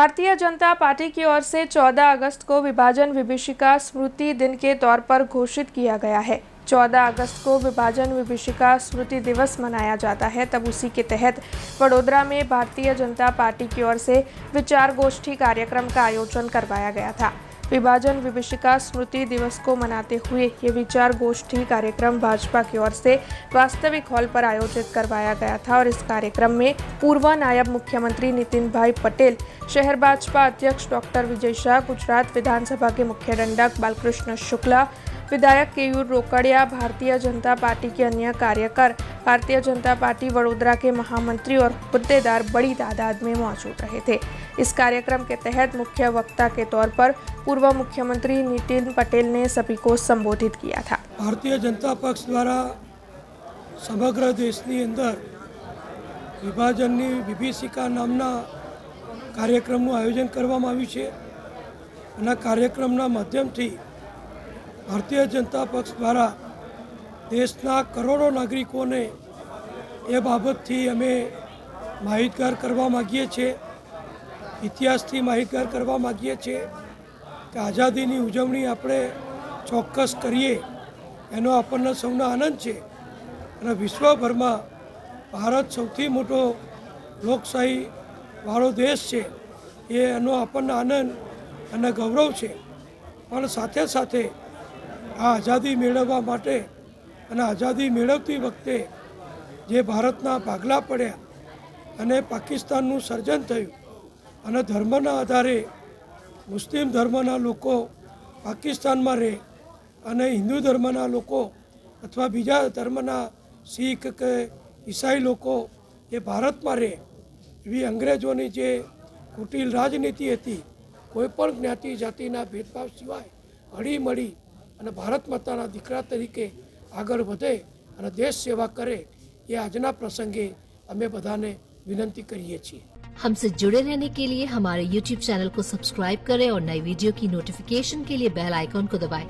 Bharatiya Janata party की ओर से 14 अगस्त को विभाजन विभीषिका स्मृति दिन के तौर पर घोषित किया गया है। 14 अगस्त को विभाजन विभीषिका स्मृति दिवस मनाया जाता है। तब उसी के तहत वडोदरा में भारतीय जनता पार्टी की ओर से विचार गोष्ठी कार्यक्रम का आयोजन करवाया गया था। विभाजन विभीषिका स्मृति दिवस को मनाते हुए ये विचार गोष्ठी कार्यक्रम भाजपा की ओर से वास्तविक हॉल पर आयोजित करवाया गया था और इस कार्यक्रम में पूर्व नायब मुख्यमंत्री नितिन भाई पटेल, शहर भाजपा अध्यक्ष डॉक्टर विजय शाह, गुजरात विधानसभा के मुख्य दंडक बालकृष्ण शुक्ला, विधायक केयूर रोकड़िया, भारतीय जनता पार्टी के अन्य कार्यकर, भारतीय जनता पार्टी वडोदरा के महामंत्री और हुद्देदार बड़ी तादाद में मौजूद रहे थे। इस कार्यक्रम के तहत मुख्य वक्ता के तौर पर पूर्व मुख्यमंत्री नितिन पटेल ने सभी को संबोधित किया था। भारतीय जनता पक्ष द्वारा समग्र देशनी अंदर विभाजननी विभीषिका नामना कार्यक्रमનું આયોજન કરવામાં આવ્યું છે અને કાર્યક્રમના માધ્યમથી ભારતીય જનતા પક્ષ દ્વારા દેશના કરોડો નાગરિકોને એ બાબતથી અમે માહિતગાર કરવા માગીએ છીએ, ઇતિહાસથી માહિતગાર કરવા માગીએ છીએ કે આઝાદીની ઉજવણી આપણે ચોક્કસ કરીએ એનો આપણને સૌનો આનંદ છે અને વિશ્વભરમાં ભારત સૌથી મોટો લોકશાહી વાળો દેશ છે એનો આપણને આનંદ અને ગૌરવ છે। પણ સાથે સાથે આ આઝાદી મેળવવા માટે અને આઝાદી મેળવતી વખતે જે ભારતના ભાગલા પડ્યા અને પાકિસ્તાનનું સર્જન થયું અને ધર્મના આધારે મુસ્લિમ ધર્મના લોકો પાકિસ્તાનમાં રહે અને હિન્દુ ધર્મના લોકો અથવા બીજા ધર્મના શીખ કે ઈસાઈ લોકો એ ભારતમાં રહે એવી અંગ્રેજોની જે કુટિલ રાજનીતિ હતી, કોઈપણ જ્ઞાતિ જાતિના ભેદભાવ સિવાય હળીમળી અને ભારત માતાના દીકરા તરીકે આગળ વધે અને દેશ સેવા કરે એ આજના પ્રસંગે અમે બધાને વિનંતી કરીએ છીએ। हमसे जुड़े रहने के लिए हमारे YouTube चैनल को सब्सक्राइब करें और नई वीडियो की नोटिफिकेशन के लिए बेल आइकॉन को दबाएं।